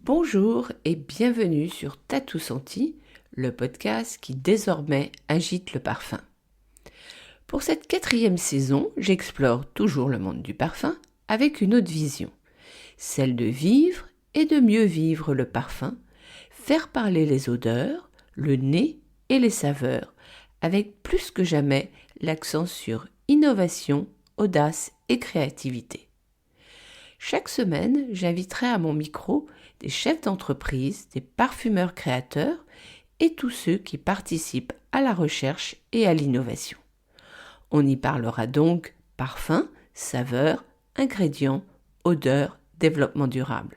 Bonjour et bienvenue sur T'as tout senti, le podcast qui désormais agite le parfum. Pour cette 4e saison, j'explore toujours le monde du parfum avec une autre vision, celle de vivre et de mieux vivre le parfum, faire parler les odeurs, le nez et les saveurs, avec plus que jamais l'accent sur innovation, audace et créativité. Chaque semaine, j'inviterai à mon micro des chefs d'entreprise, des parfumeurs créateurs et tous ceux qui participent à la recherche et à l'innovation. On y parlera donc parfum, saveurs, ingrédients, odeurs, développement durable.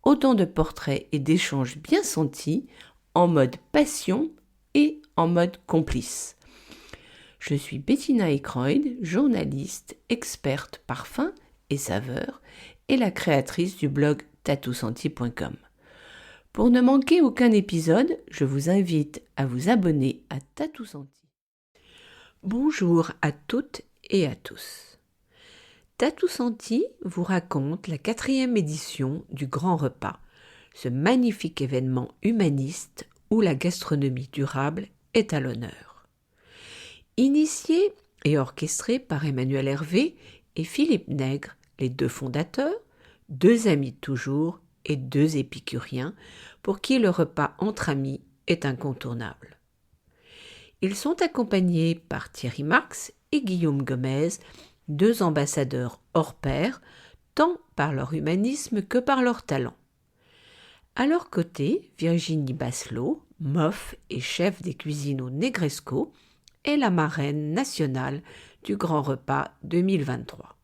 Autant de portraits et d'échanges bien sentis, en mode passion et en mode complice. Je suis Bettina Eckroyd, journaliste, experte parfum et saveurs et la créatrice du blog tatousenti.com. Pour ne manquer aucun épisode, je vous invite à vous abonner à T'as tout senti. Bonjour à toutes et à tous. T'as tout senti vous raconte la 4e édition du Grand Repas, ce magnifique événement humaniste où la gastronomie durable est à l'honneur. Initié et orchestré par Emmanuel Hervé et Philippe Nègre, les 2 fondateurs, 2 amis de toujours et 2 épicuriens pour qui le repas entre amis est incontournable. Ils sont accompagnés par Thierry Marx et Guillaume Gomez, 2 ambassadeurs hors pair, tant par leur humanisme que par leur talent. À leur côté, Virginie Basselot, MOF et chef des cuisines au Negresco, est la marraine nationale du Grand Repas 2023.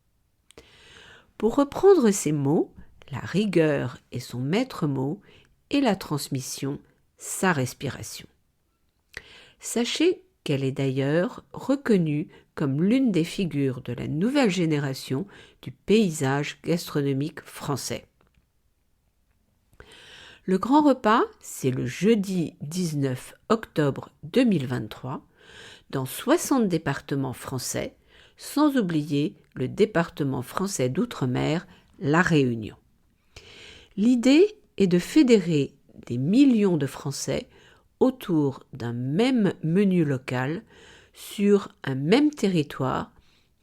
Pour reprendre ces mots, la rigueur est son maître mot et la transmission sa respiration. Sachez qu'elle est d'ailleurs reconnue comme l'une des figures de la nouvelle génération du paysage gastronomique français. Le Grand Repas, c'est le jeudi 19 octobre 2023 dans 60 départements français, sans oublier le département français d'outre-mer, La Réunion. L'idée est de fédérer des millions de Français autour d'un même menu local sur un même territoire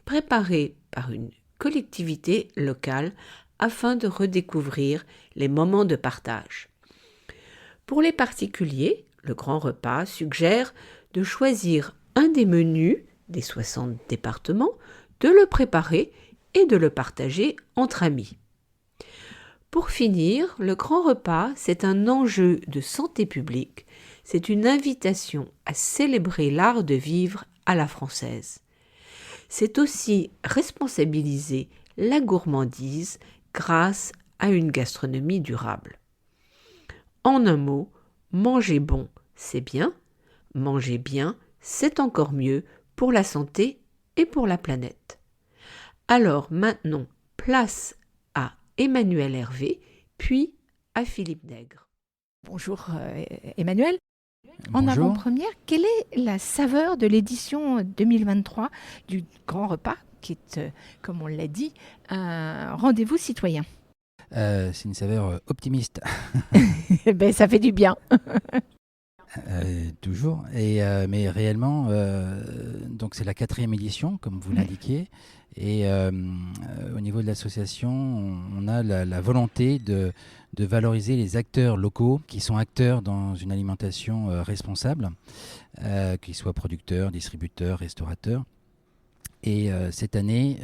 préparé par une collectivité locale afin de redécouvrir les moments de partage. Pour les particuliers, le Grand Repas suggère de choisir un des menus des 60 départements, de le préparer et de le partager entre amis. Pour finir, le Grand Repas, c'est un enjeu de santé publique, c'est une invitation à célébrer l'art de vivre à la française. C'est aussi responsabiliser la gourmandise grâce à une gastronomie durable. En un mot, manger bon, c'est bien, manger bien, c'est encore mieux pour la santé et pour la planète. Alors maintenant, place à Emmanuel Hervé, puis à Philippe Nègre. Bonjour Emmanuel. En Bonjour. avant-première, quelle est la saveur de l'édition 2023 du Grand Repas, qui est, comme on l'a dit, un rendez-vous citoyen? C'est une saveur optimiste, Ben, ça fait du bien. toujours. Mais réellement, donc c'est la 4e édition, comme vous l'indiquiez. Et au niveau de l'association, on a la volonté de valoriser les acteurs locaux qui sont acteurs dans une alimentation responsable, qu'ils soient producteurs, distributeurs, restaurateurs. Et cette année,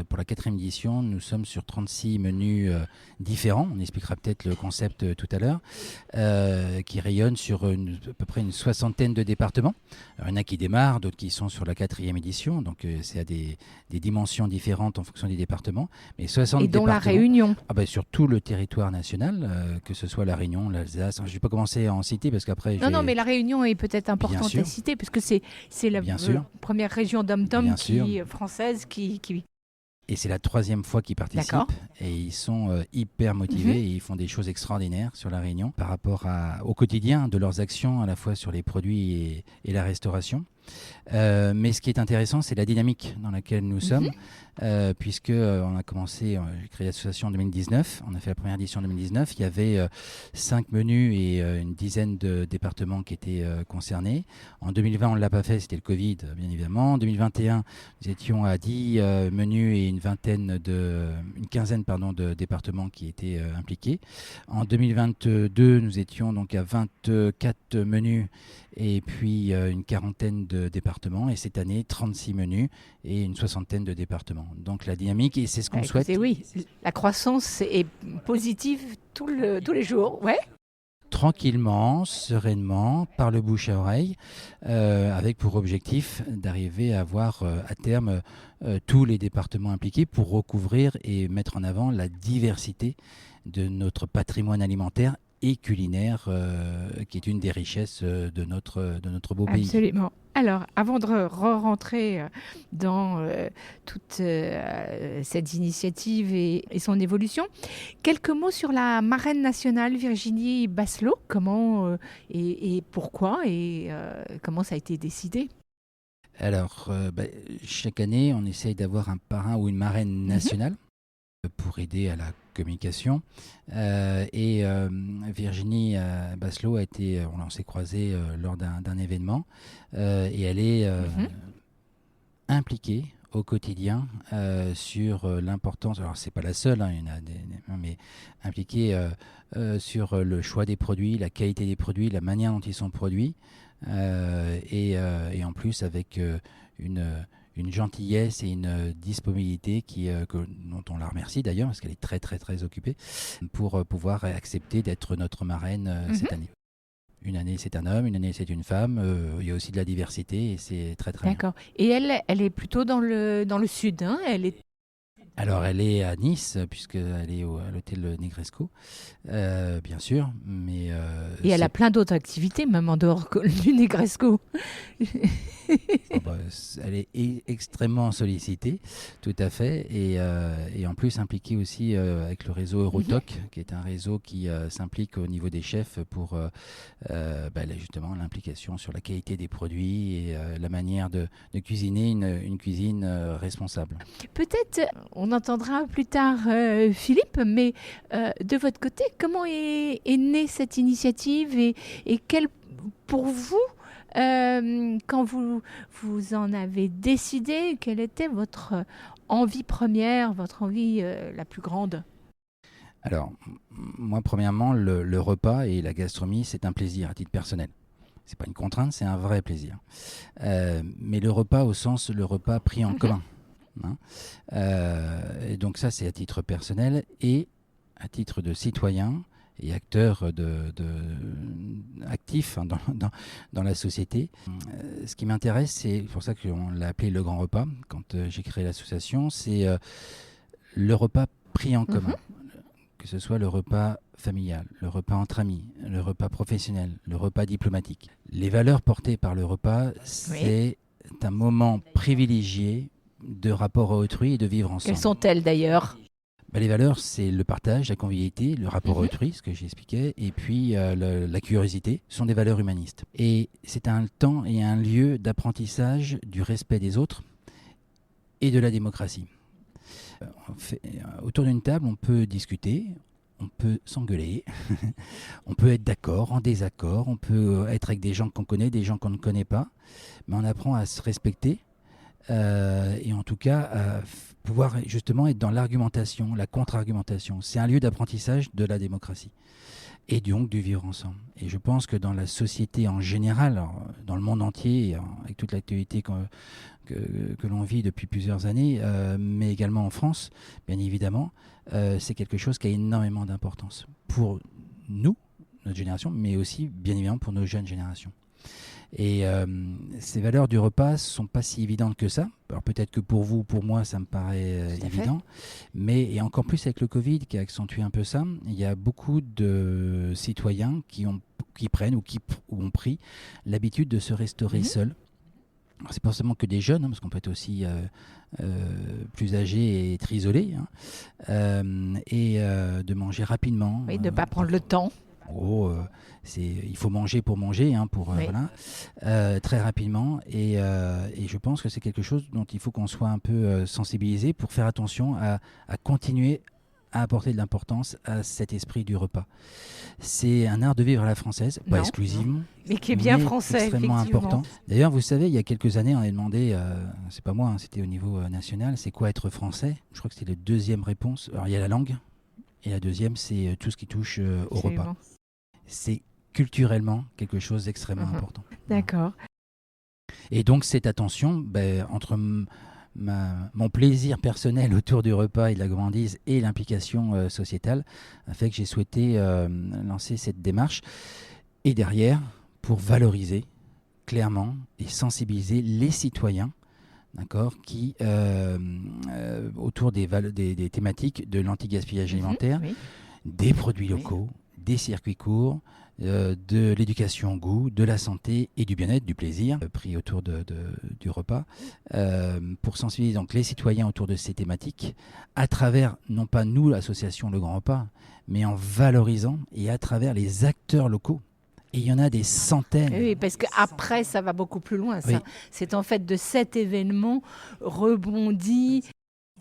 pour la 4e édition, nous sommes sur 36 menus différents. On expliquera peut-être le concept tout à l'heure, qui rayonnent sur à peu près une 60aine de départements. Alors, il y en a qui démarrent, d'autres qui sont sur la 4e édition. Donc c'est à des dimensions différentes en fonction des départements. Mais 60 Et dont la départements, Réunion. sur tout le territoire national, que ce soit la Réunion, l'Alsace. Je ne vais pas commencer à en citer parce qu'après... Non, mais la Réunion est peut-être importante sûr. à citer, puisque c'est la Bien sûr. première région d'Om-Tom Bien sûr. française qui... Et c'est la 3e fois qu'ils participent. D'accord. Et ils sont hyper motivés et ils font des choses extraordinaires sur la Réunion par rapport au quotidien de leurs actions, à la fois sur les produits et la restauration. Mais ce qui est intéressant, c'est la dynamique dans laquelle nous sommes, puisque on a commencé, j'ai créé l'association en 2019, on a fait la première édition en 2019, il y avait 5 menus et une dizaine de départements qui étaient concernés. En 2020, on ne l'a pas fait, c'était le Covid, bien évidemment. En 2021, nous étions à 10 menus et une quinzaine de départements qui étaient impliqués. En 2022, nous étions donc à 24 menus et puis une quarantaine de départements, et cette année 36 menus et une soixantaine de départements. Donc la dynamique, et c'est ce qu'on souhaite. Oui, la croissance est positive tous les jours, ouais. Tranquillement, sereinement, par le bouche à oreille, avec pour objectif d'arriver à avoir à terme tous les départements impliqués pour recouvrir et mettre en avant la diversité de notre patrimoine alimentaire et culinaire, qui est une des richesses de notre beau pays. Absolument. Alors, avant de rentrer dans toute cette initiative et son évolution, quelques mots sur la marraine nationale Virginie Basselot. Comment et pourquoi et comment ça a été décidé? Alors, chaque année, on essaye d'avoir un parrain ou une marraine nationale pour aider à la communication. Virginie Basselot on s'est croisés lors d'un événement, et elle est impliquée au quotidien sur l'importance, alors c'est pas la seule, il y en a mais impliquée sur le choix des produits, la qualité des produits, la manière dont ils sont produits, et en plus avec une gentillesse et une disponibilité dont on la remercie d'ailleurs, parce qu'elle est très très très occupée, pour pouvoir accepter d'être notre marraine cette année. Une année c'est un homme, une année c'est une femme, il y a aussi de la diversité et c'est très très bien. D'accord. Et elle est plutôt dans le sud, hein? Alors elle est à Nice, puisqu'elle est à l'hôtel Negresco, bien sûr. Mais, et elle a plein d'autres activités, même en dehors du Negresco. Elle est extrêmement sollicitée, tout à fait, et en plus impliquée aussi avec le réseau Eurotoc, qui est un réseau qui s'implique au niveau des chefs pour justement l'implication sur la qualité des produits et la manière de cuisiner une cuisine responsable. Peut-être, on entendra plus tard Philippe, mais de votre côté, comment est née cette initiative et quelle, pour vous, quand vous en avez décidé, quelle était votre envie première, votre envie la plus grande? Alors, moi, premièrement, le repas et la gastronomie, c'est un plaisir à titre personnel. C'est pas une contrainte, c'est un vrai plaisir. Mais le repas au sens, le repas pris en commun. Hein. Et donc ça, c'est à titre personnel et à titre de citoyen et acteur actif dans la société. Ce qui m'intéresse, c'est pour ça qu'on l'a appelé le grand repas quand j'ai créé l'association, c'est le repas pris en commun. Que ce soit le repas familial, le repas entre amis, le repas professionnel, le repas diplomatique. Les valeurs portées par le repas, c'est un moment privilégié de rapport à autrui et de vivre ensemble. Quelles sont-elles d'ailleurs ? Les valeurs, c'est le partage, la convivialité, le rapport à autrui, ce que j'expliquais, et puis la curiosité, sont des valeurs humanistes. Et c'est un temps et un lieu d'apprentissage du respect des autres et de la démocratie. Autour d'une table, on peut discuter, on peut s'engueuler, on peut être d'accord, en désaccord, on peut être avec des gens qu'on connaît, des gens qu'on ne connaît pas, mais on apprend à se respecter et en tout cas à pouvoir justement être dans l'argumentation, la contre-argumentation. C'est un lieu d'apprentissage de la démocratie et donc du vivre ensemble. Et je pense que dans la société en général, alors, dans le monde entier, avec toute l'actualité que l'on vit depuis plusieurs années, mais également en France, bien évidemment, c'est quelque chose qui a énormément d'importance pour nous, notre génération, mais aussi, bien évidemment, pour nos jeunes générations. Et ces valeurs du repas ne sont pas si évidentes que ça. Alors peut-être que pour vous, pour moi, ça me paraît évident. Mais et encore plus avec le Covid qui a accentué un peu ça, il y a beaucoup de citoyens qui prennent ou ont pris l'habitude de se restaurer seuls. Alors, c'est pas forcément que des jeunes, parce qu'on peut être aussi plus âgé et être isolé, et de manger rapidement. Oui, de ne pas prendre le temps. En gros, il faut manger pour manger, hein, Oui. très rapidement. Et je pense que c'est quelque chose dont il faut qu'on soit un peu sensibilisé pour faire attention à continuer à apporter de l'importance à cet esprit du repas. C'est un art de vivre à la française, pas Non. exclusivement, Mais qui est bien mais français, extrêmement effectivement. important. D'ailleurs, vous savez, il y a quelques années, on a demandé, c'est pas moi, hein, c'était au niveau national, c'est quoi être français? Je crois que c'était la deuxième réponse. Alors, il y a la langue, et la deuxième, c'est tout ce qui touche au repas. Absolument. C'est culturellement quelque chose d'extrêmement important. D'accord. Et donc, cette attention, entre mon plaisir personnel autour du repas et de la gourmandise et l'implication sociétale a fait que j'ai souhaité lancer cette démarche. Et derrière, pour valoriser clairement et sensibiliser les citoyens, d'accord, qui autour des thématiques de l'anti-gaspillage alimentaire, Oui. des produits locaux, des circuits courts, de l'éducation au goût, de la santé et du bien-être, du plaisir pris autour du repas, pour sensibiliser donc les citoyens autour de ces thématiques, à travers, non pas nous, l'association Le Grand Repas, mais en valorisant et à travers les acteurs locaux. Et il y en a des centaines. Oui, parce qu'après, ça va beaucoup plus loin. Oui. C'est en fait de cet événement rebondi.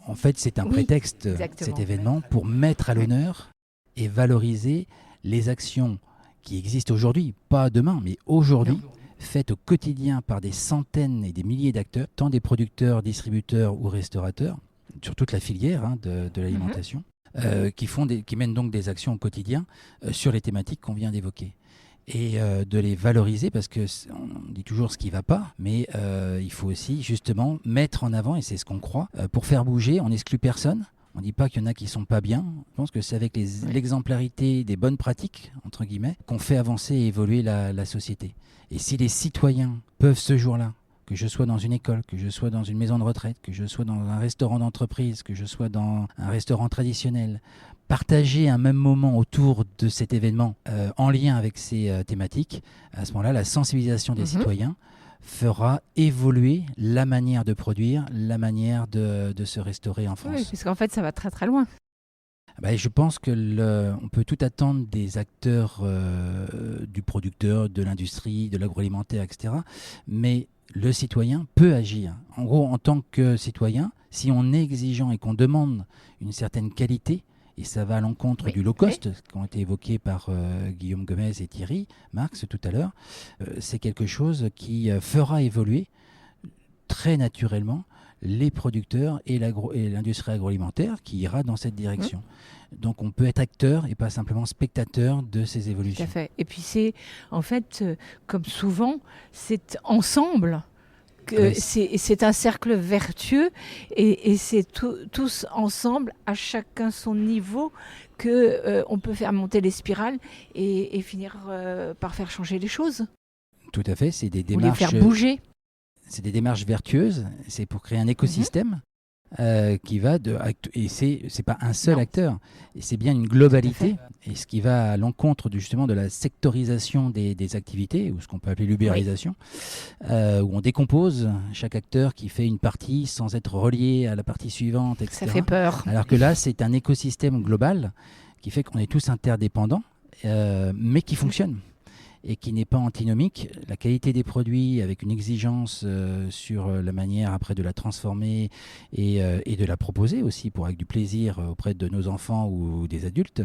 En fait, c'est un Oui, prétexte, exactement. cet événement, pour mettre à l'honneur et valoriser les actions qui existent aujourd'hui, pas demain, mais aujourd'hui, faites au quotidien par des centaines et des milliers d'acteurs, tant des producteurs, distributeurs ou restaurateurs, sur toute la filière de l'alimentation, qui mènent donc des actions au quotidien sur les thématiques qu'on vient d'évoquer. Et de les valoriser, parce qu'on dit toujours ce qui ne va pas, mais il faut aussi justement mettre en avant, et c'est ce qu'on croit, pour faire bouger, on n'exclut personne. On ne dit pas qu'il y en a qui ne sont pas bien. Je pense que c'est avec l'exemplarité des bonnes pratiques, entre guillemets, qu'on fait avancer et évoluer la société. Et si les citoyens peuvent ce jour-là, que je sois dans une école, que je sois dans une maison de retraite, que je sois dans un restaurant d'entreprise, que je sois dans un restaurant traditionnel, partager un même moment autour de cet événement en lien avec ces thématiques, à ce moment-là, la sensibilisation des citoyens fera évoluer la manière de produire, la manière de se restaurer en France. Oui, parce qu'en fait, ça va très très loin. Je pense on peut tout attendre des acteurs du producteur, de l'industrie, de l'agroalimentaire, etc. Mais le citoyen peut agir. En gros, en tant que citoyen, si on est exigeant et qu'on demande une certaine qualité, et ça va à l'encontre du low cost, qui ont été évoqués par Guillaume Gomez et Thierry Marx tout à l'heure, c'est quelque chose qui fera évoluer très naturellement les producteurs et l'industrie agroalimentaire qui ira dans cette direction. Donc on peut être acteur et pas simplement spectateur de ces évolutions. Tout à fait. Et puis c'est, en fait, comme souvent, c'est ensemble. C'est un cercle vertueux et c'est tous ensemble, à chacun son niveau, qu'on peut faire monter les spirales et finir par faire changer les choses. Tout à fait, c'est des Ou démarches, les faire bouger. C'est des démarches vertueuses, c'est pour créer un écosystème qui va et c'est pas un seul acteur, et c'est bien une globalité, et ce qui va à l'encontre justement de la sectorisation des activités, ou ce qu'on peut appeler l'ubérisation, où on décompose chaque acteur qui fait une partie sans être relié à la partie suivante, etc. Ça fait peur. Alors que là, c'est un écosystème global qui fait qu'on est tous interdépendants, mais qui fonctionne et qui n'est pas antinomique. La qualité des produits, avec une exigence sur la manière après de la transformer et de la proposer aussi avec du plaisir auprès de nos enfants ou des adultes,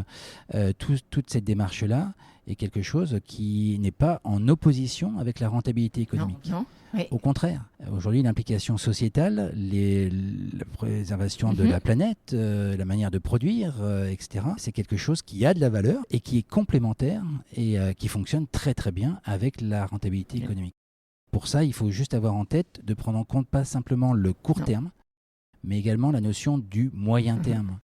toute cette démarche-là est quelque chose qui n'est pas en opposition avec la rentabilité économique. Non. Oui. Au contraire, aujourd'hui, l'implication sociétale, la préservation de la planète, la manière de produire, etc., c'est quelque chose qui a de la valeur et qui est complémentaire et qui fonctionne très très bien avec la rentabilité économique. Pour ça, il faut juste avoir en tête de prendre en compte pas simplement le court terme, mais également la notion du moyen terme.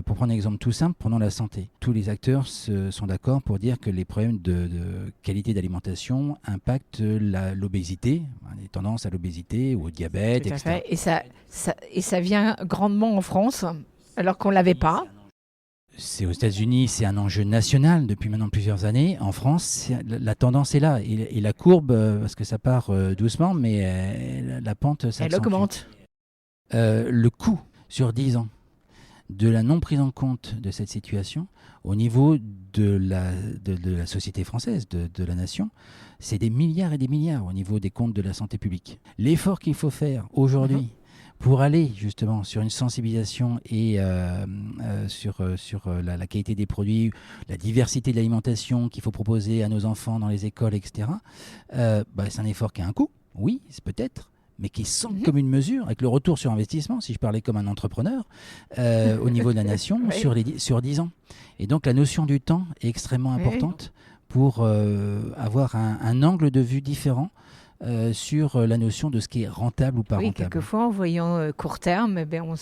Pour prendre un exemple tout simple, prenons la santé. Tous les acteurs sont d'accord pour dire que les problèmes de qualité d'alimentation impactent l'obésité, les tendances à l'obésité ou au diabète, Tout à etc. fait. Et ça vient grandement en France, alors qu'on ne l'avait pas. C'est aux États-Unis, c'est un enjeu national depuis maintenant plusieurs années. En France, la tendance est là. Et la courbe, parce que ça part doucement, mais la pente s'accentue. Elle augmente. Le coût sur 10 ans de la non prise en compte de cette situation au niveau de la société française, de la nation. C'est des milliards et des milliards au niveau des comptes de la santé publique. L'effort qu'il faut faire aujourd'hui pour aller justement sur une sensibilisation et sur la qualité des produits, la diversité de l'alimentation qu'il faut proposer à nos enfants dans les écoles, etc., c'est un effort qui a un coût, oui, c'est peut-être, mais qui est sans commune mesure avec le retour sur investissement, si je parlais comme un entrepreneur, au niveau de la nation, sur 10 ans. Et donc la notion du temps est extrêmement importante pour avoir un angle de vue différent sur la notion de ce qui est rentable ou pas rentable. Quelquefois, en voyant court terme, on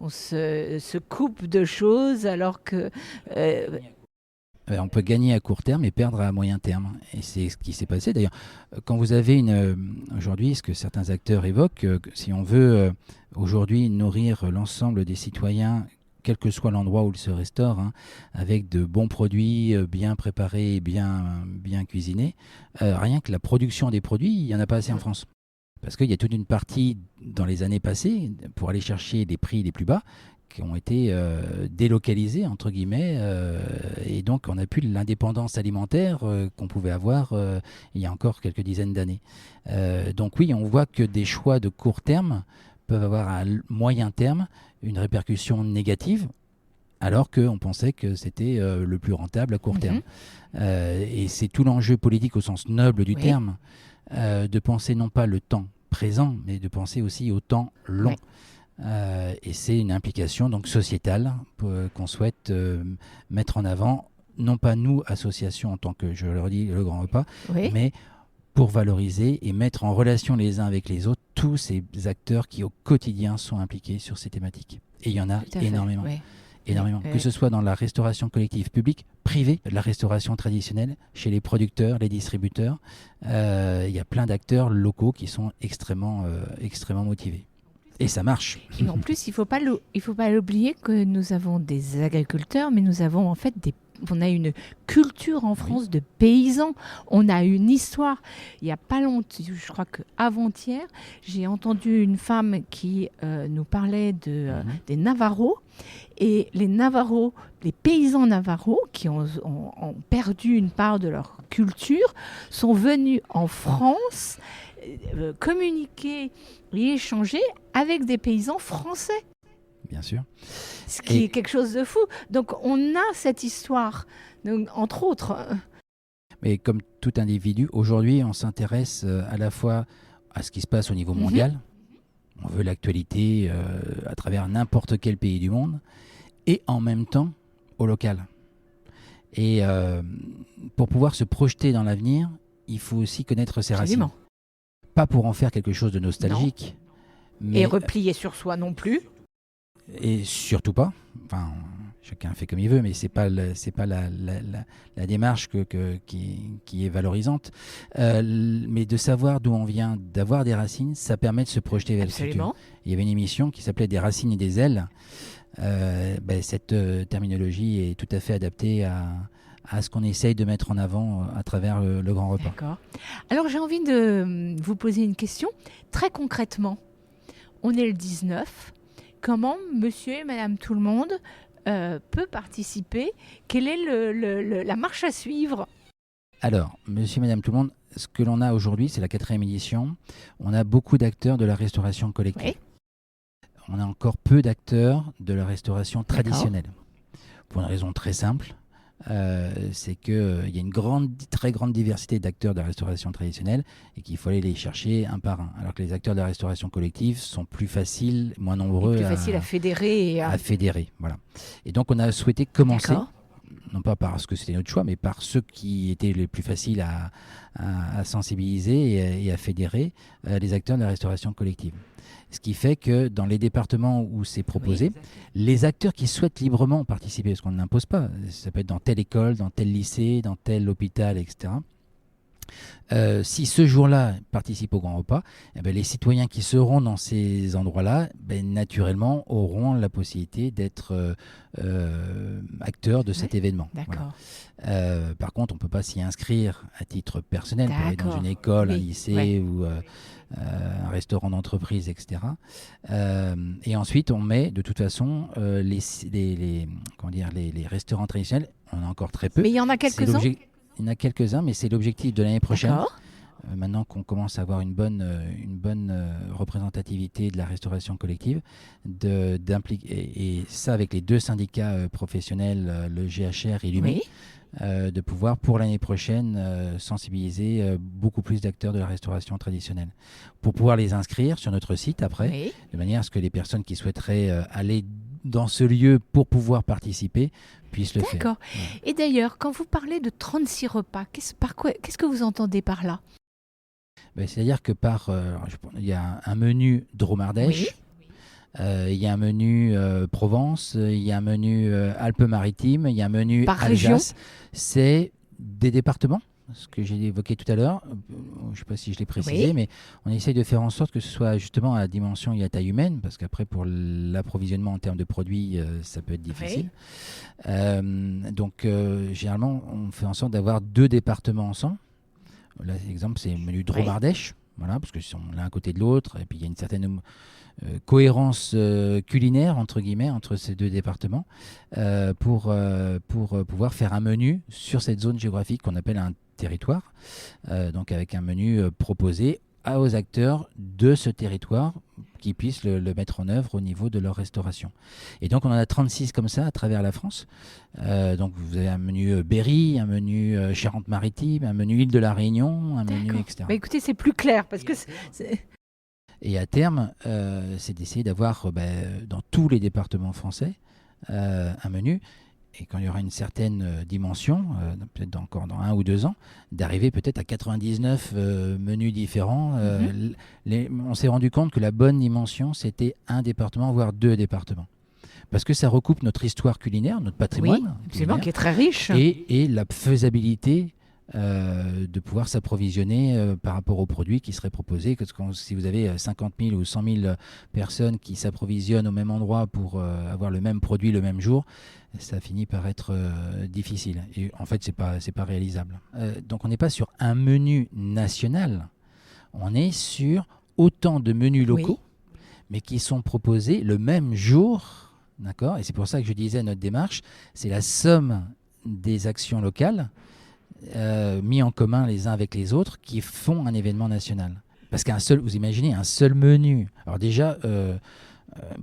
se coupe de choses alors que... On peut gagner à court terme et perdre à moyen terme. Et c'est ce qui s'est passé. D'ailleurs, quand vous avez aujourd'hui, ce que certains acteurs évoquent, si on veut aujourd'hui nourrir l'ensemble des citoyens, quel que soit l'endroit où ils se restaurent, avec de bons produits bien préparés et bien cuisinés, rien que la production des produits, il n'y en a pas assez en France. Parce qu'il y a toute une partie dans les années passées, pour aller chercher des prix les plus bas, qui ont été délocalisés, entre guillemets, et donc on n'a plus l'indépendance alimentaire qu'on pouvait avoir il y a encore quelques dizaines d'années. Donc oui, on voit que des choix de court terme peuvent avoir à moyen terme une répercussion négative, alors qu'on pensait que c'était le plus rentable à court terme. Et c'est tout l'enjeu politique au sens noble du terme, de penser non pas le temps présent, mais de penser aussi au temps long. Et c'est une implication donc sociétale qu'on souhaite mettre en avant, non pas nous, associations en tant que, je le redis, le Grand Repas, mais pour valoriser et mettre en relation les uns avec les autres tous ces acteurs qui au quotidien sont impliqués sur ces thématiques. Et il y en a énormément. Énormément. Que ce soit dans la restauration collective publique, privée, la restauration traditionnelle, chez les producteurs, les distributeurs, il y a plein d'acteurs locaux qui sont extrêmement motivés. Et ça marche. Et en plus, il ne faut pas l'oublier que nous avons des agriculteurs, mais nous avons en fait on a une culture en France de paysans. On a une histoire. Il n'y a pas longtemps, je crois qu'avant-hier, j'ai entendu une femme qui nous parlait des Navarros. Et les Navarros, les paysans Navarros qui ont perdu une part de leur culture, sont venus en France communiquer et échanger avec des paysans français. Bien sûr. Ce qui est quelque chose de fou. Donc on a cette histoire, donc, entre autres. Mais comme tout individu, aujourd'hui on s'intéresse à la fois à ce qui se passe au niveau mondial. On veut l'actualité à travers n'importe quel pays du monde, et en même temps au local. Et pour pouvoir se projeter dans l'avenir, il faut aussi connaître ses racines. Pas pour en faire quelque chose de nostalgique. Mais... Et replier sur soi non plus. Et surtout pas. Enfin, chacun fait comme il veut, mais c'est pas la démarche qui est valorisante. Mais de savoir d'où on vient, d'avoir des racines, ça permet de se projeter vers le futur. Il y avait une émission qui s'appelait Des racines et des ailes. Cette terminologie est tout à fait adaptée à ce qu'on essaye de mettre en avant à travers le Grand Repas. D'accord. Alors j'ai envie de vous poser une question. Très concrètement, on est le 19. Comment monsieur et madame tout le monde peut participer? Quelle est la marche à suivre? Alors, monsieur et madame tout le monde, ce que l'on a aujourd'hui, c'est la 4e édition. On a beaucoup d'acteurs de la restauration collective. On a encore peu d'acteurs de la restauration traditionnelle. Pour une raison très simple. C'est qu'il y a une très grande diversité d'acteurs de la restauration traditionnelle et qu'il faut aller les chercher un par un. Alors que les acteurs de la restauration collective sont plus faciles, moins nombreux. Plus faciles à fédérer. À fédérer, voilà. Et donc on a souhaité commencer, non pas parce que c'était notre choix, mais par ceux qui étaient les plus faciles à sensibiliser et à fédérer les acteurs de la restauration collective. Ce qui fait que dans les départements où c'est proposé, les acteurs qui souhaitent librement participer, parce qu'on ne l'impose pas, ça peut être dans telle école, dans tel lycée, dans tel hôpital, etc., Si ce jour-là participent au grand repas, les citoyens qui seront dans ces endroits-là, naturellement, auront la possibilité d'être acteurs de cet événement. D'accord. Voilà. Par contre, on ne peut pas s'y inscrire à titre personnel pour aller dans une école, un lycée ou un restaurant d'entreprise, etc. Et ensuite, on met de toute façon les restaurants traditionnels, on en a encore très peu. Mais il y en a quelques-uns. Il y en a quelques-uns, mais c'est l'objectif de l'année prochaine. D'accord. Maintenant qu'on commence à avoir une bonne représentativité de la restauration collective, et ça avec les 2 syndicats professionnels, le GHR et l'UMI, de pouvoir pour l'année prochaine sensibiliser beaucoup plus d'acteurs de la restauration traditionnelle. Pour pouvoir les inscrire sur notre site après, de manière à ce que les personnes qui souhaiteraient aller dans ce lieu pour pouvoir participer puissent le faire. D'accord. Et d'ailleurs, quand vous parlez de 36 repas, qu'est-ce que vous entendez par là ? C'est-à-dire que il y a un menu Drôme-Ardèche, il y a un menu Provence, il y a un menu Alpes-Maritimes, il y a un menu par Alsace. Région. C'est des départements, ce que j'ai évoqué tout à l'heure. Je ne sais pas si je l'ai précisé, mais on essaye de faire en sorte que ce soit justement à la dimension et à taille humaine, parce qu'après, pour l'approvisionnement en termes de produits, ça peut être difficile. Donc, généralement, on fait en sorte d'avoir 2 départements ensemble. Là, l'exemple, c'est le menu Drôme-Ardèche, voilà, parce qu'ils sont l'un à côté de l'autre, et puis il y a une certaine cohérence culinaire, entre guillemets, entre ces 2 départements, pour pouvoir faire un menu sur cette zone géographique qu'on appelle un territoire, donc avec un menu proposé aux acteurs de ce territoire qui puissent le mettre en œuvre au niveau de leur restauration. Et donc on en a 36 comme ça à travers la France. Donc vous avez un menu Berry, un menu Charente-Maritime, un menu Île de la Réunion, un menu, etc. Écoutez, c'est plus clair parce que Et à terme, c'est d'essayer d'avoir dans tous les départements français un menu. Et quand il y aura une certaine dimension, peut-être encore dans 1 ou 2 ans, d'arriver peut-être à 99 menus différents. On s'est rendu compte que la bonne dimension, c'était 1 département, voire 2 départements. Parce que ça recoupe notre histoire culinaire, notre patrimoine. Absolument, qui est très riche. Et la faisabilité de pouvoir s'approvisionner par rapport aux produits qui seraient proposés. Si vous avez 50 000 ou 100 000 personnes qui s'approvisionnent au même endroit pour avoir le même produit le même jour, ça finit par être difficile. Et en fait, c'est pas réalisable. Donc on n'est pas sur un menu national, on est sur autant de menus locaux, mais qui sont proposés le même jour. D'accord ? Et c'est pour ça que je disais, notre démarche, c'est la somme des actions locales mis en commun les uns avec les autres qui font un événement national. Parce vous imaginez, un seul menu. Alors déjà,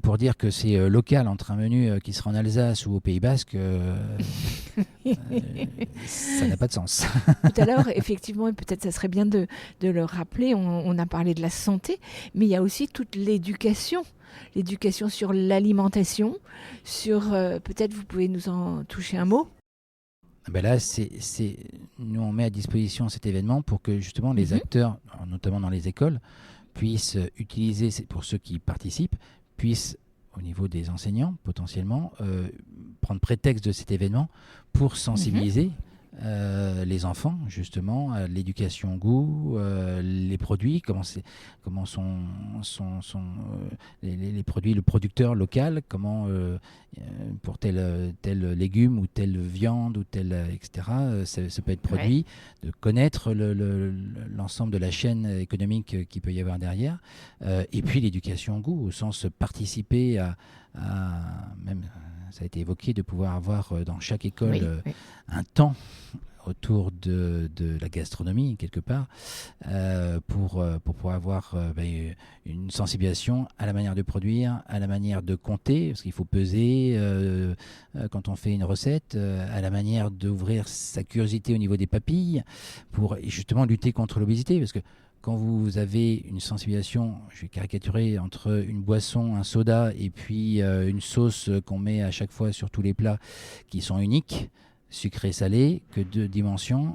pour dire que c'est local entre un menu qui sera en Alsace ou au Pays Basque, ça n'a pas de sens. Tout à l'heure, effectivement, et peut-être ça serait bien de le rappeler, on a parlé de la santé, mais il y a aussi toute l'éducation sur l'alimentation, sur peut-être vous pouvez nous en toucher un mot. Là, nous, on met à disposition cet événement pour que justement les acteurs, notamment dans les écoles, puissent utiliser, pour ceux qui participent, puissent, au niveau des enseignants, potentiellement, prendre prétexte de cet événement pour sensibiliser les enfants, justement, à l'éducation au goût, les produits, comment sont les produits, le producteur local, comment pour tel légume ou telle viande ou tel, etc., ça peut être produit, de connaître l'ensemble de la chaîne économique qu'il peut y avoir derrière, et puis l'éducation au goût, au sens participer à même, ça a été évoqué, de pouvoir avoir dans chaque école un temps autour de la gastronomie, quelque part, pour pouvoir avoir une sensibilisation à la manière de produire, à la manière de compter, parce qu'il faut peser quand on fait une recette, à la manière d'ouvrir sa curiosité au niveau des papilles, pour justement lutter contre l'obésité, parce que quand vous avez une sensibilisation, je vais caricaturer, entre une boisson, un soda et puis une sauce qu'on met à chaque fois sur tous les plats qui sont uniques, sucré-salé, que 2 dimensions,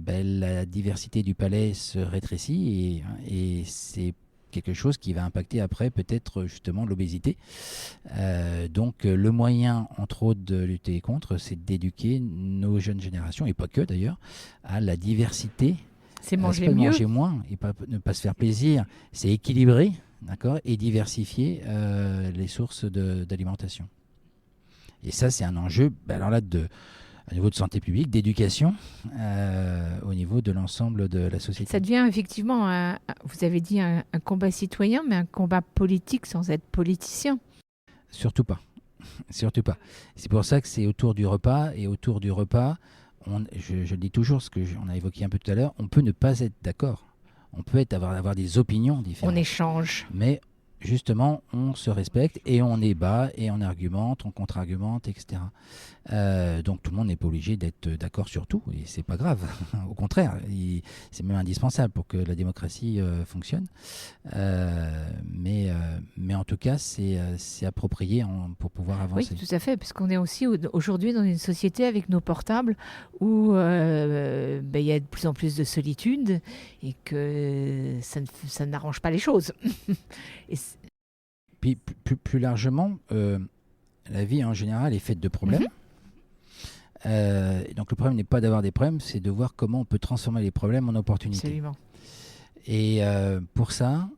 la diversité du palais se rétrécit et c'est quelque chose qui va impacter après peut-être justement l'obésité. Donc le moyen, entre autres, de lutter contre, c'est d'éduquer nos jeunes générations, et pas que d'ailleurs, à la diversité C'est C'est manger pas mieux. manger moins et ne pas se faire plaisir. C'est équilibrer, d'accord, et diversifier les sources d'alimentation. Et ça, c'est un enjeu, alors là, au niveau de santé publique, d'éducation, au niveau de l'ensemble de la société. Ça devient effectivement, vous avez dit un combat citoyen, mais un combat politique sans être politicien. Surtout pas. Surtout pas. C'est pour ça que c'est autour du repas. Et autour du repas, je le dis toujours, ce qu'on a évoqué un peu tout à l'heure, on peut ne pas être d'accord. On peut avoir des opinions différentes. On échange. Mais justement, on se respecte et on débat et on argumente, on contre-argumente, etc. Donc tout le monde n'est pas obligé d'être d'accord sur tout et c'est pas grave. Au contraire, c'est même indispensable pour que la démocratie fonctionne. Mais en tout cas, c'est approprié pour pouvoir avancer. Oui, tout à fait, parce qu'on est aussi aujourd'hui dans une société avec nos portables où il y a de plus en plus de solitude et que ça n'arrange pas les choses. Et puis plus largement, la vie en général est faite de problèmes. Donc le problème n'est pas d'avoir des problèmes, c'est de voir comment on peut transformer les problèmes en opportunités. Absolument. Et pour ça,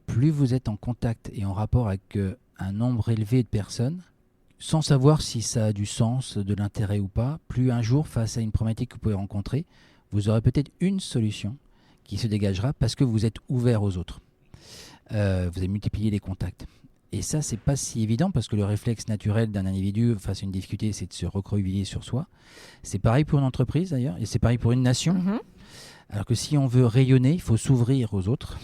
plus vous êtes en contact et en rapport avec un nombre élevé de personnes, sans savoir si ça a du sens, de l'intérêt ou pas, plus un jour, face à une problématique que vous pouvez rencontrer, vous aurez peut-être une solution qui se dégagera parce que vous êtes ouvert aux autres. Vous avez multiplié les contacts. Et ça, c'est pas si évident parce que le réflexe naturel d'un individu face à une difficulté, c'est de se recroqueviller sur soi. C'est pareil pour une entreprise d'ailleurs, et c'est pareil pour une nation. Alors que si on veut rayonner, il faut s'ouvrir aux autres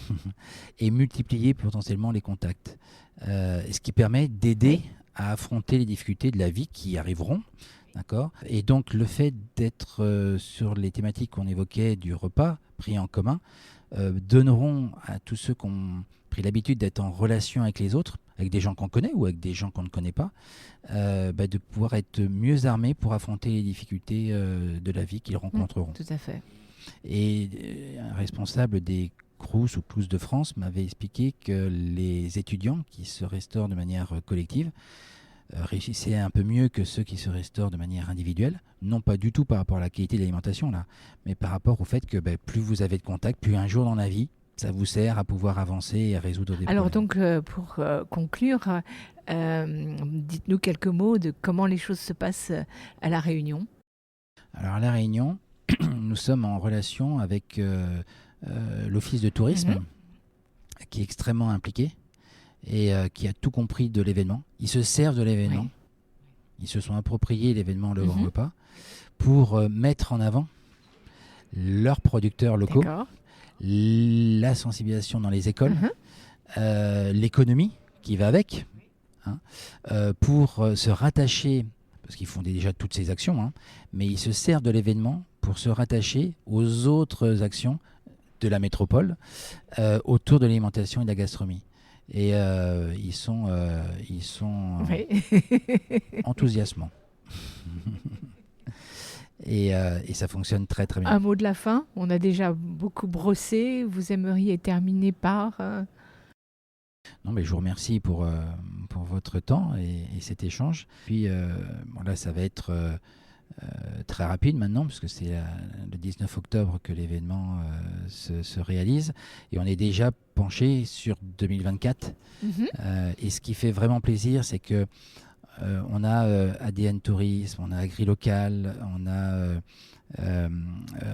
et multiplier potentiellement les contacts. Ce qui permet d'aider à affronter les difficultés de la vie qui arriveront. D'accord ? Et donc le fait d'être sur les thématiques qu'on évoquait du repas pris en commun donneront à tous ceux qui ont pris l'habitude d'être en relation avec les autres, avec des gens qu'on connaît ou avec des gens qu'on ne connaît pas, de pouvoir être mieux armés pour affronter les difficultés de la vie qu'ils rencontreront. Tout à fait. Et un responsable des Crous ou Clous de France m'avait expliqué que les étudiants qui se restaurent de manière collective réussissaient un peu mieux que ceux qui se restaurent de manière individuelle, non pas du tout par rapport à la qualité de l'alimentation, là, mais par rapport au fait que plus vous avez de contact, plus un jour dans la vie, ça vous sert à pouvoir avancer et à résoudre des problèmes. Alors donc, pour conclure, dites-nous quelques mots de comment les choses se passent à La Réunion. Alors à La Réunion, nous sommes en relation avec l'Office de tourisme, qui est extrêmement impliqué et qui a tout compris de l'événement. Ils se servent de l'événement. Ils se sont appropriés l'événement Le Grand Repas pour mettre en avant leurs producteurs locaux, la sensibilisation dans les écoles, l'économie qui va avec, pour se rattacher, parce qu'ils font déjà toutes ces actions, mais ils se servent de l'événement pour se rattacher aux autres actions de la métropole autour de l'alimentation et de la gastronomie. Et ils sont enthousiasmants. Et ça fonctionne très très bien. Un mot de la fin, on a déjà beaucoup brossé, vous aimeriez terminer par... Non, mais je vous remercie pour votre temps et cet échange. Puis là, ça va être très rapide maintenant, parce que c'est le 19 octobre que l'événement se réalise. Et on est déjà penché sur 2024. Et ce qui fait vraiment plaisir, c'est que on a ADN Tourisme, on a Agri-Local, on a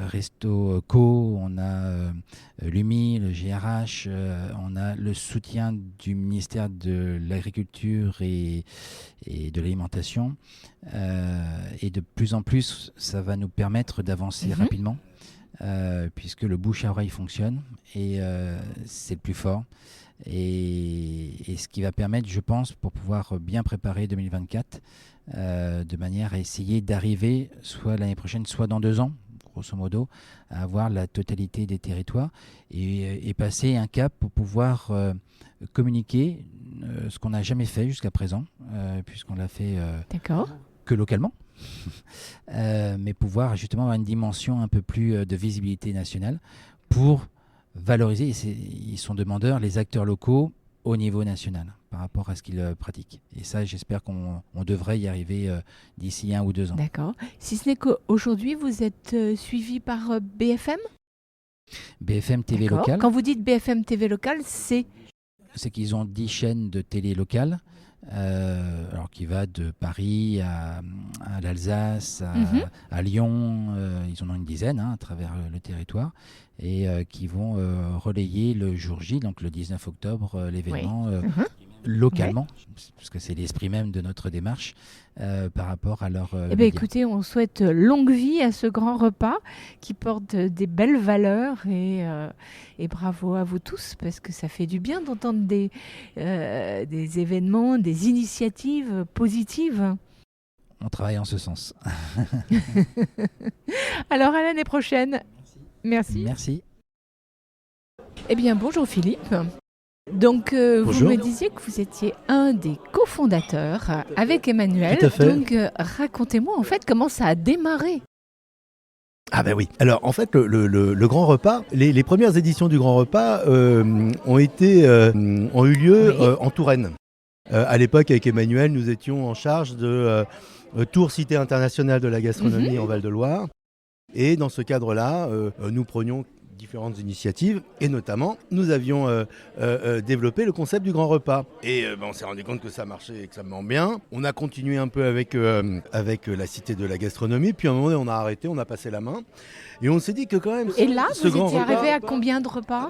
Resto Co, on a l'UMI, le GRH, on a le soutien du ministère de l'Agriculture et de l'Alimentation. Et de plus en plus, ça va nous permettre d'avancer rapidement, puisque le bouche à oreille fonctionne et c'est le plus fort. Et ce qui va permettre, je pense, pour pouvoir bien préparer 2024, de manière à essayer d'arriver soit l'année prochaine, soit dans 2 ans, grosso modo, à avoir la totalité des territoires et passer un cap pour pouvoir communiquer ce qu'on n'a jamais fait jusqu'à présent, puisqu'on l'a fait que localement, mais pouvoir justement avoir une dimension un peu plus de visibilité nationale pour valoriser, ils sont demandeurs, les acteurs locaux au niveau national par rapport à ce qu'ils pratiquent. Et ça, j'espère qu'on devrait y arriver d'ici 1 ou 2 ans. D'accord. Si ce n'est qu'aujourd'hui, vous êtes suivi par BFM ? BFM TV D'accord. locale, Quand vous dites BFM TV local, c'est... c'est qu'ils ont 10 chaînes de télé locales, alors qui va de Paris à l'Alsace, à Lyon, ils en ont une dizaine à travers le territoire, et qui vont relayer le jour J, donc le 19 octobre, l'événement localement, parce que c'est l'esprit même de notre démarche par rapport à leur Eh bien, écoutez, on souhaite longue vie à ce grand repas qui porte des belles valeurs et bravo à vous tous parce que ça fait du bien d'entendre des événements, des initiatives positives. On travaille en ce sens. Alors, à l'année prochaine. Merci. Merci. Eh bien, bonjour Philippe. Donc, vous Bonjour. me disiez que vous étiez un des cofondateurs avec Emmanuel. Tout à fait. Donc, racontez-moi en fait comment ça a démarré. Ah ben oui. Alors en fait, le Grand Repas, les premières éditions du Grand Repas ont eu lieu Oui. en Touraine. À l'époque, avec Emmanuel, nous étions en charge de Tours Cité internationale de la gastronomie en Val-de-Loire. Et dans ce cadre-là, nous prenions différentes initiatives et notamment nous avions développé le concept du grand repas et on s'est rendu compte que ça marchait extrêmement bien. On a continué un peu avec la cité de la gastronomie, puis à un moment donné on a arrêté, on a passé la main et on s'est dit que quand même Et là, ce vous grand étiez repas, arrivé à combien de repas?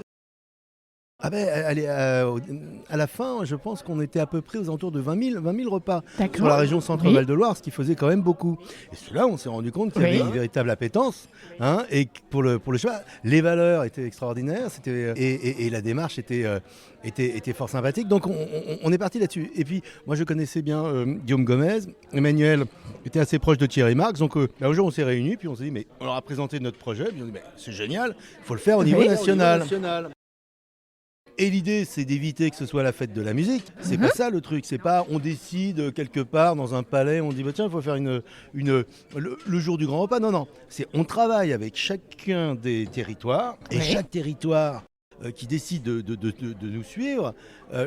à la fin, je pense qu'on était à peu près aux alentours de 20 000 repas D'accord. sur la région Centre-Val Oui. de Loire, ce qui faisait quand même beaucoup. Et cela, on s'est rendu compte qu'il y avait Oui. une véritable appétence, et que pour le choix, les valeurs étaient extraordinaires, et la démarche était fort sympathique. Donc on est parti là-dessus. Et puis moi, je connaissais bien Guillaume Gomez, Emmanuel était assez proche de Thierry Marx, donc un jour on s'est réunis, puis on s'est dit mais on leur a présenté notre projet, puis on s'est dit mais c'est génial, il faut le faire au niveau Oui. national. Et l'idée, c'est d'éviter que ce soit la fête de la musique. C'est pas ça le truc. C'est pas on décide quelque part dans un palais, on dit bah, tiens, il faut faire le jour du grand repas. Non, non. C'est on travaille avec chacun des territoires et Oui. chaque territoire qui décide de nous suivre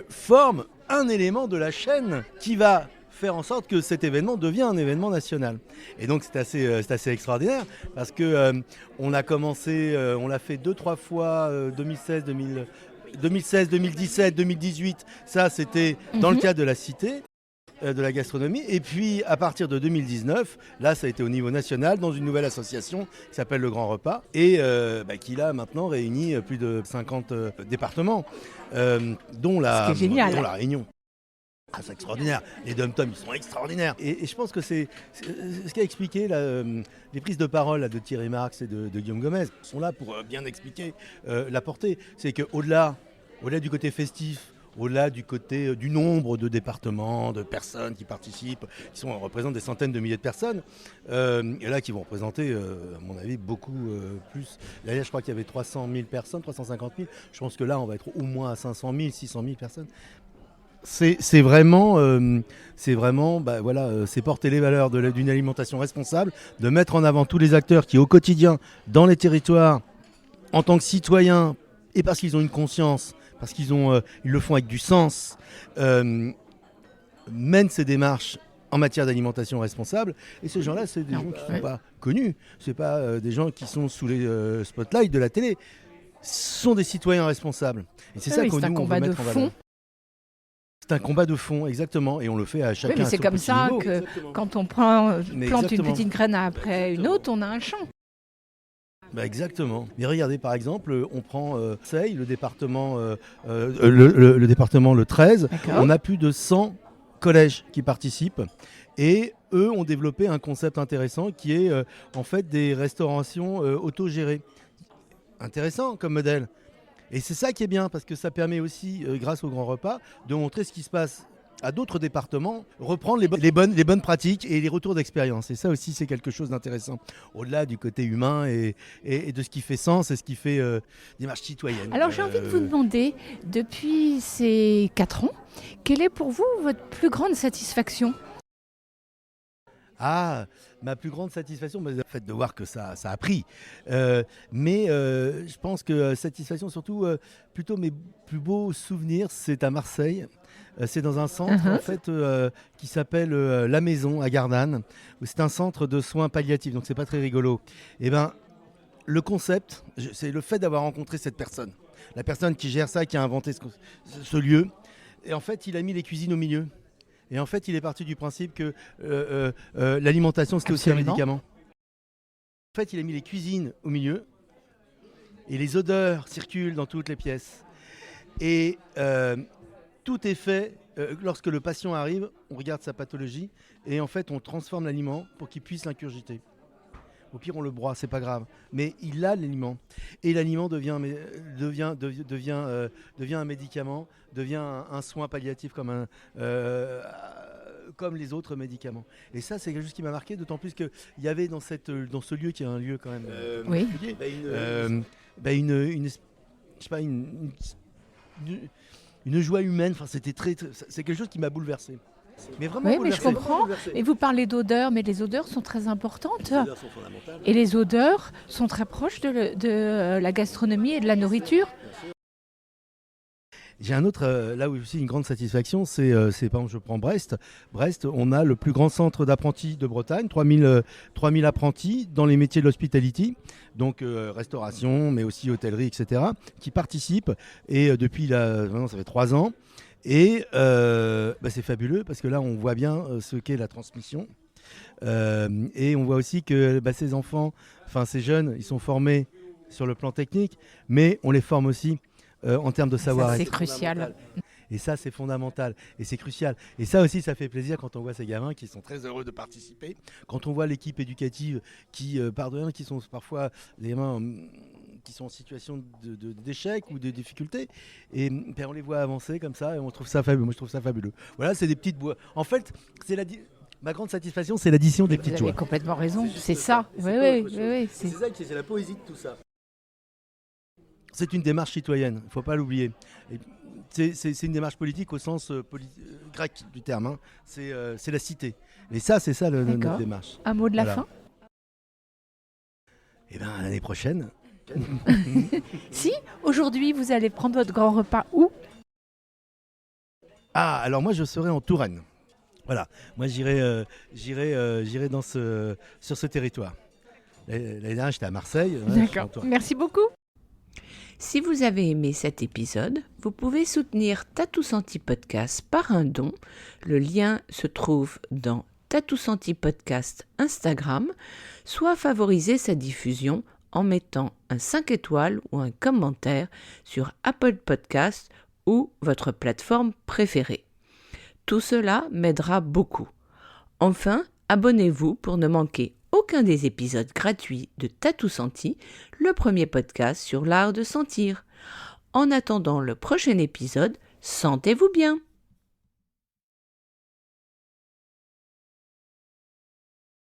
forme un élément de la chaîne qui va faire en sorte que cet événement devient un événement national. Et donc c'est assez extraordinaire parce que on a commencé, on l'a fait 2-3 fois 2016, 2017, 2018, ça c'était dans le cadre de la cité, de la gastronomie. Et puis à partir de 2019, là ça a été au niveau national dans une nouvelle association qui s'appelle le Grand Repas et qui là maintenant réunit plus de 50 départements, dont la Réunion. Ah, c'est extraordinaire. Les dom-toms, ils sont extraordinaires. Et je pense que c'est ce qu'a expliqué les prises de parole là, de Thierry Marx et de Guillaume Gomez sont là pour bien expliquer la portée. C'est qu'au-delà du côté festif, au-delà du côté du nombre de départements, de personnes qui participent, qui représentent des centaines de milliers de personnes, et là qui vont représenter, à mon avis, beaucoup plus. Là, je crois qu'il y avait 300 000 personnes, 350 000. Je pense que là, on va être au moins à 500 000, 600 000 personnes. C'est vraiment, c'est porter les valeurs d'une alimentation responsable, de mettre en avant tous les acteurs qui, au quotidien, dans les territoires, en tant que citoyens, et parce qu'ils ont une conscience, parce qu'ils le font avec du sens, mènent ces démarches en matière d'alimentation responsable. Et ces gens-là, c'est des gens qui ne sont pas connus, c'est pas des gens qui sont sous les spotlights de la télé. Ce sont des citoyens responsables. Et c'est ça qu'on veut mettre en valeur. C'est un combat de fond, exactement, et on le fait à chacun. Oui, mais c'est comme ça niveau. que Exactement. quand on plante Exactement. une petite graine après une autre, on a un champ. Bah exactement. Mais regardez, par exemple, on prend Marseille, le département, le département le 13. D'accord. On a plus de 100 collèges qui participent. Et eux ont développé un concept intéressant qui est en fait des restaurations autogérées. Intéressant comme modèle. Et c'est ça qui est bien, parce que ça permet aussi, grâce au grand repas, de montrer ce qui se passe à d'autres départements, reprendre les bonnes pratiques et les retours d'expérience. Et ça aussi, c'est quelque chose d'intéressant, au-delà du côté humain et de ce qui fait sens et ce qui fait démarche citoyenne. Alors j'ai envie de vous demander, depuis ces 4 ans, quelle est pour vous votre plus grande satisfaction ? Ah, ma plus grande satisfaction, le fait de voir que ça a pris. Mais je pense que satisfaction, surtout, plutôt mes plus beaux souvenirs, c'est à Marseille. C'est dans un centre en fait, qui s'appelle La Maison à Gardanne. C'est un centre de soins palliatifs, donc c'est pas très rigolo. Et ben, le concept, c'est le fait d'avoir rencontré cette personne. La personne qui gère ça, qui a inventé ce lieu. Et en fait, il a mis les cuisines au milieu. Et en fait, il est parti du principe que l'alimentation, c'était aussi un médicament. En fait, il a mis les cuisines au milieu. Et les odeurs circulent dans toutes les pièces. Et tout est fait. Lorsque le patient arrive, on regarde sa pathologie. Et en fait, on transforme l'aliment pour qu'il puisse l'ingurgiter. Au pire, on le broie, c'est pas grave. Mais il a l'aliment. Et l'aliment devient un médicament, devient un soin palliatif comme les autres médicaments. Et ça, c'est quelque chose qui m'a marqué, d'autant plus qu'il y avait dans ce lieu, qui est un lieu quand même Oui. une joie humaine. Enfin, c'est quelque chose qui m'a bouleversé. Mais vraiment Oui, mais bouleversé. je comprends. Et vous parlez d'odeurs, mais les odeurs sont très importantes. Et les odeurs sont très proches de la gastronomie et de la nourriture. J'ai un autre, là où aussi une grande satisfaction, c'est par exemple, je prends Brest. Brest, on a le plus grand centre d'apprentis de Bretagne, 3000 apprentis dans les métiers de l'hospitality, donc restauration, mais aussi hôtellerie, etc., qui participent. Et depuis, maintenant, ça fait 3 ans. Et c'est fabuleux parce que là, on voit bien ce qu'est la transmission. Et on voit aussi que ces enfants, ces jeunes, ils sont formés sur le plan technique, mais on les forme aussi en termes de savoir-être. C'est crucial. Et ça, c'est fondamental. Et c'est crucial. Et ça aussi, ça fait plaisir quand on voit ces gamins qui sont très heureux de participer. Quand on voit l'équipe éducative qui sont parfois les gamins qui sont en situation d'échec ou de difficulté. Et on les voit avancer comme ça et on trouve ça fabuleux. Moi, je trouve ça fabuleux. Voilà, c'est des petites boîtes. En fait, ma grande satisfaction, c'est l'addition des petites joies. Vous avez complètement raison. C'est ça. Oui. C'est ça, c'est la poésie de tout ça. C'est une démarche citoyenne, il ne faut pas l'oublier. C'est une démarche politique au sens grec du terme. Hein. C'est la cité. Et ça, c'est ça notre démarche. Un mot de la fin ? Eh bien, l'année prochaine. Si, aujourd'hui, vous allez prendre votre grand repas où ? Ah, alors moi, je serai en Touraine. Voilà. Moi, j'irai sur ce territoire. L'année dernière, j'étais à Marseille. D'accord. Merci beaucoup. Si vous avez aimé cet épisode, vous pouvez soutenir Tatou Senti Podcast par un don. Le lien se trouve dans Tatou Senti Podcast Instagram, soit favoriser sa diffusion en mettant un 5 étoiles ou un commentaire sur Apple Podcast ou votre plateforme préférée. Tout cela m'aidera beaucoup. Enfin, abonnez-vous pour ne manquer aucun des épisodes gratuits de Tatou Senti, le premier podcast sur l'art de sentir. En attendant le prochain épisode, sentez-vous bien!